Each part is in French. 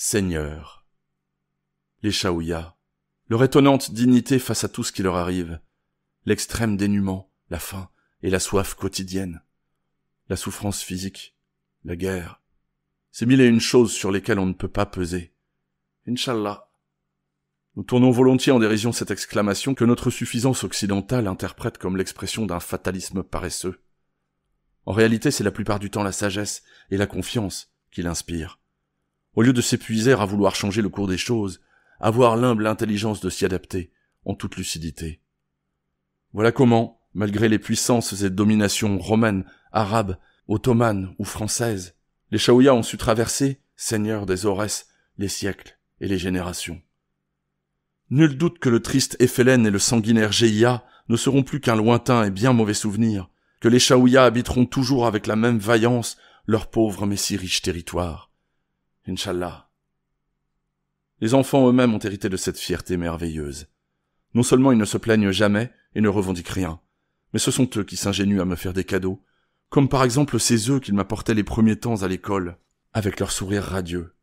Seigneur. Les Chaouïas, leur étonnante dignité face à tout ce qui leur arrive, l'extrême dénuement, la faim et la soif quotidienne, la souffrance physique, la guerre, c'est mille et une choses sur lesquelles on ne peut pas peser. Inch'Allah. Nous tournons volontiers en dérision cette exclamation que notre suffisance occidentale interprète comme l'expression d'un fatalisme paresseux. En réalité, c'est la plupart du temps la sagesse et la confiance qui l'inspirent. Au lieu de s'épuiser à vouloir changer le cours des choses, avoir l'humble intelligence de s'y adapter, en toute lucidité. Voilà comment, malgré les puissances et dominations romaines, arabes, ottomanes ou françaises, les Chaouïas ont su traverser, seigneurs des Aurès, les siècles et les générations. Nul doute que le triste Ephélène et le sanguinaire Géia ne seront plus qu'un lointain et bien mauvais souvenir, que les Chaouïas habiteront toujours avec la même vaillance leur pauvre mais si riche territoire. Inch'Allah. Les enfants eux-mêmes ont hérité de cette fierté merveilleuse. Non seulement ils ne se plaignent jamais et ne revendiquent rien, mais ce sont eux qui s'ingénuent à me faire des cadeaux, comme par exemple ces œufs qu'ils m'apportaient les premiers temps à l'école, avec leur sourire radieux.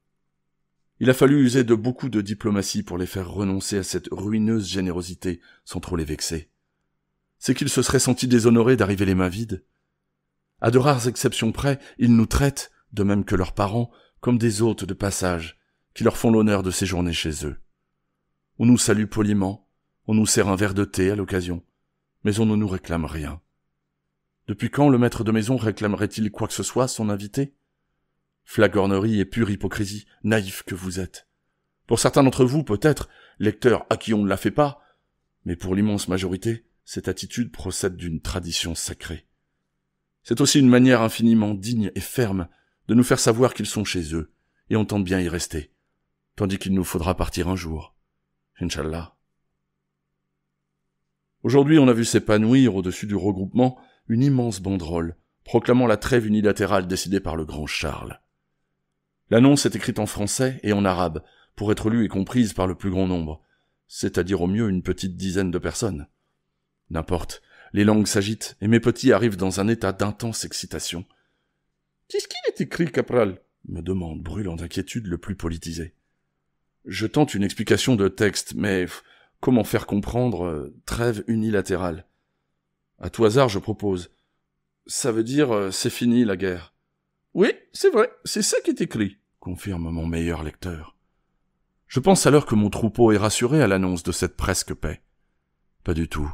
Il a fallu user de beaucoup de diplomatie pour les faire renoncer à cette ruineuse générosité sans trop les vexer. C'est qu'ils se seraient sentis déshonorés d'arriver les mains vides. À de rares exceptions près, ils nous traitent, de même que leurs parents, comme des hôtes de passage, qui leur font l'honneur de séjourner chez eux. On nous salue poliment, on nous sert un verre de thé à l'occasion, mais on ne nous réclame rien. Depuis quand le maître de maison réclamerait-il quoi que ce soit à son invité ? Flagornerie et pure hypocrisie, naïf que vous êtes. Pour certains d'entre vous, peut-être, lecteurs à qui on ne la fait pas, mais pour l'immense majorité, cette attitude procède d'une tradition sacrée. C'est aussi une manière infiniment digne et ferme de nous faire savoir qu'ils sont chez eux, et on tente bien y rester, tandis qu'il nous faudra partir un jour. Inch'Allah. Aujourd'hui, on a vu s'épanouir au-dessus du regroupement une immense banderole, proclamant la trêve unilatérale décidée par le grand Charles. L'annonce est écrite en français et en arabe, pour être lue et comprise par le plus grand nombre, c'est-à-dire au mieux une petite dizaine de personnes. N'importe, les langues s'agitent, et mes petits arrivent dans un état d'intense excitation. « Qu'est-ce qu'il est écrit, Capral ?» me demande, brûlant d'inquiétude le plus politisé. Je tente une explication de texte, mais comment faire comprendre trêve unilatérale ? À tout hasard, je propose. Ça veut dire c'est fini la guerre. Oui, c'est vrai, c'est ça qui est écrit, confirme mon meilleur lecteur. Je pense alors que mon troupeau est rassuré à l'annonce de cette presque paix. Pas du tout.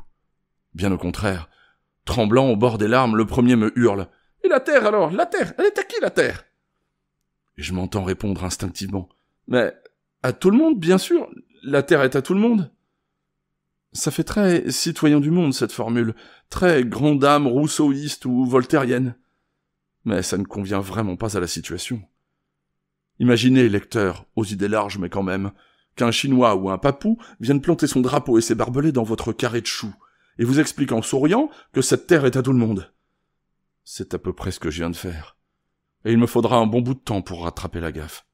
Bien au contraire. Tremblant au bord des larmes, le premier me hurle. Et la terre alors? La terre? Elle est à qui la terre? Et je m'entends répondre instinctivement. Mais à tout le monde, bien sûr. La terre est à tout le monde. Ça fait très citoyen du monde, cette formule. Très grande âme rousseauiste ou voltairienne. Mais ça ne convient vraiment pas à la situation. Imaginez, lecteur, aux idées larges mais quand même, qu'un Chinois ou un Papou vienne planter son drapeau et ses barbelés dans votre carré de choux, et vous explique en souriant que cette terre est à tout le monde. C'est à peu près ce que je viens de faire. Et il me faudra un bon bout de temps pour rattraper la gaffe.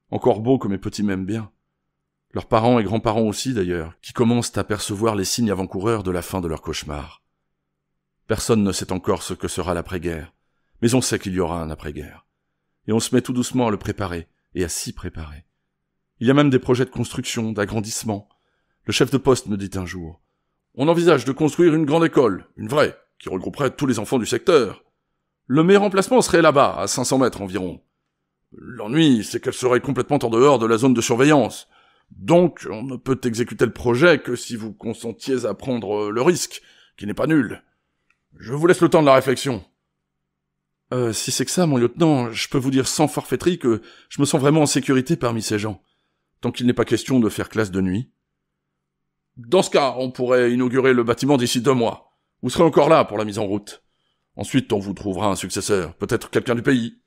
Encore beau que mes petits m'aiment bien. Leurs parents et grands-parents aussi, d'ailleurs, qui commencent à percevoir les signes avant-coureurs de la fin de leur cauchemar. Personne ne sait encore ce que sera l'après-guerre, mais on sait qu'il y aura un après-guerre. Et on se met tout doucement à le préparer, et à s'y préparer. Il y a même des projets de construction, d'agrandissement. Le chef de poste me dit un jour, « On envisage de construire une grande école, une vraie, qui regrouperait tous les enfants du secteur. Le meilleur emplacement serait là-bas, à 500 mètres environ. L'ennui, c'est qu'elle serait complètement en dehors de la zone de surveillance. Donc, on ne peut exécuter le projet que si vous consentiez à prendre le risque, qui n'est pas nul. Je vous laisse le temps de la réflexion. » Si c'est que ça, mon lieutenant, je peux vous dire sans forfaiterie que je me sens vraiment en sécurité parmi ces gens, tant qu'il n'est pas question de faire classe de nuit. Dans ce cas, on pourrait inaugurer le bâtiment d'ici 2 mois. Vous serez encore là pour la mise en route. Ensuite, on vous trouvera un successeur, peut-être quelqu'un du pays.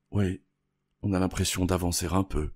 Oui, on a l'impression d'avancer un peu.